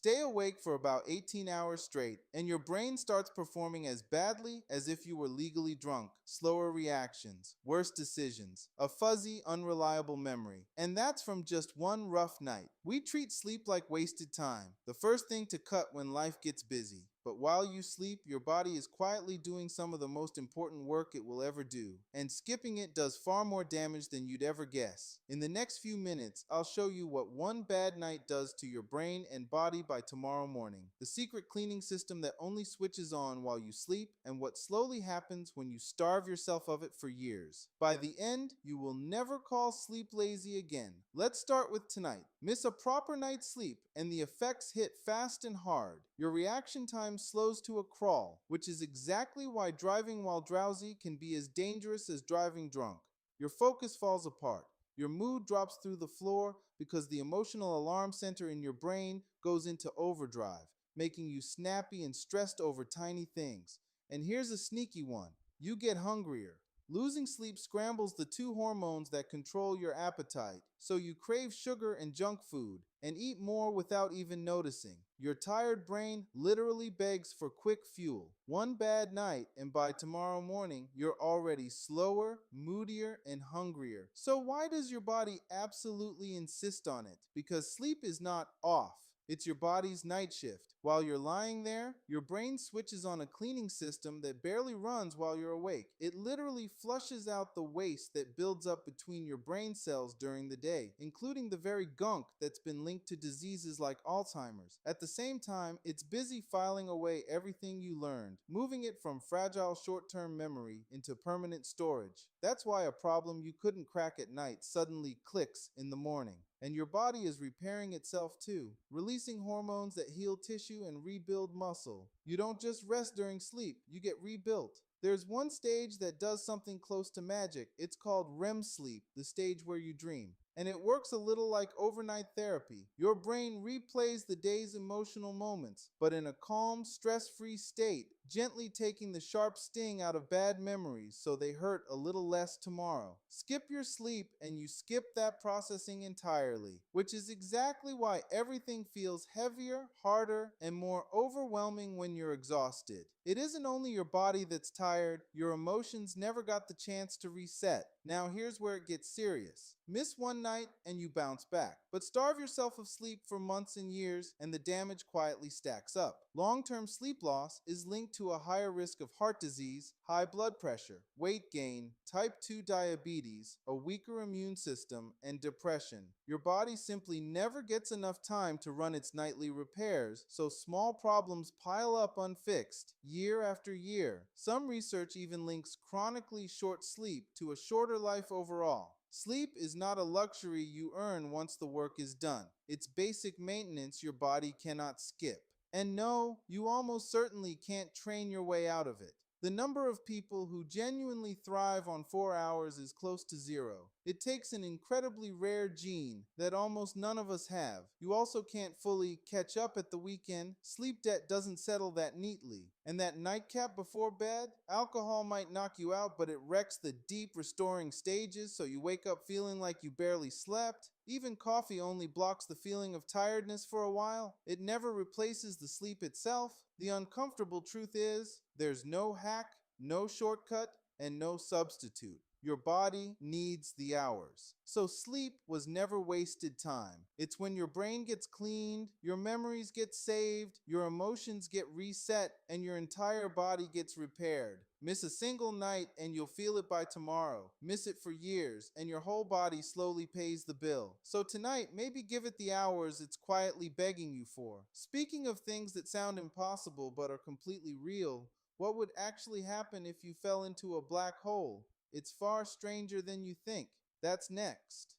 Stay awake for about 18 hours straight, and your brain starts performing as badly as if you were legally drunk. Slower reactions, worse decisions, a fuzzy, unreliable memory. And that's from just one rough night. We treat sleep like wasted time, the first thing to cut when life gets busy. But while you sleep, your body is quietly doing some of the most important work it will ever do. And skipping it does far more damage than you'd ever guess. In the next few minutes, I'll show you what one bad night does to your brain and body by tomorrow morning. The secret cleaning system that only switches on while you sleep, and what slowly happens when you starve yourself of it for years. By the end, you will never call sleep lazy again. Let's start with tonight. Miss a proper night's sleep, and the effects hit fast and hard. Your reaction time slows to a crawl, which is exactly why driving while drowsy can be as dangerous as driving drunk. Your focus falls apart. Your mood drops through the floor because the emotional alarm center in your brain goes into overdrive, making you snappy and stressed over tiny things. And here's a sneaky one. You get hungrier. Losing sleep scrambles the two hormones that control your appetite, so you crave sugar and junk food and eat more without even noticing. Your tired brain literally begs for quick fuel. One bad night, and by tomorrow morning, you're already slower, moodier, and hungrier. So why does your body absolutely insist on it? Because sleep is not off. It's your body's night shift. While you're lying there, your brain switches on a cleaning system that barely runs while you're awake. It literally flushes out the waste that builds up between your brain cells during the day, including the very gunk that's been linked to diseases like Alzheimer's. At the same time, it's busy filing away everything you learned, moving it from fragile short-term memory into permanent storage. That's why a problem you couldn't crack at night suddenly clicks in the morning. And your body is repairing itself too, releasing hormones that heal tissue and rebuild muscle. You don't just rest during sleep, you get rebuilt. There's one stage that does something close to magic. It's called REM sleep, the stage where you dream. And it works a little like overnight therapy. Your brain replays the day's emotional moments, but in a calm, stress-free state, gently taking the sharp sting out of bad memories so they hurt a little less tomorrow. Skip your sleep and you skip that processing entirely, which is exactly why everything feels heavier, harder, and more overwhelming when you're exhausted. It isn't only your body that's tired, your emotions never got the chance to reset. Now here's where it gets serious. Miss one night and you bounce back, but starve yourself of sleep for months and years and the damage quietly stacks up. Long-term sleep loss is linked to a higher risk of heart disease, high blood pressure, weight gain, type 2 diabetes, a weaker immune system, and depression. Your body simply never gets enough time to run its nightly repairs, so small problems pile up unfixed, year after year. Some research even links chronically short sleep to a shorter life overall. Sleep is not a luxury you earn once the work is done. It's basic maintenance your body cannot skip. And no, you almost certainly can't train your way out of it. The number of people who genuinely thrive on 4 hours is close to zero. It takes an incredibly rare gene that almost none of us have. You also can't fully catch up at the weekend. Sleep debt doesn't settle that neatly. And that nightcap before bed? Alcohol might knock you out, but it wrecks the deep restoring stages so you wake up feeling like you barely slept. Even coffee only blocks the feeling of tiredness for a while. It never replaces the sleep itself. The uncomfortable truth is, there's no hack, no shortcut, and no substitute. Your body needs the hours. So sleep was never wasted time. It's when your brain gets cleaned, your memories get saved, your emotions get reset, and your entire body gets repaired. Miss a single night and you'll feel it by tomorrow. Miss it for years and your whole body slowly pays the bill. So tonight, maybe give it the hours it's quietly begging you for. Speaking of things that sound impossible but are completely real, what would actually happen if you fell into a black hole? It's far stranger than you think. That's next.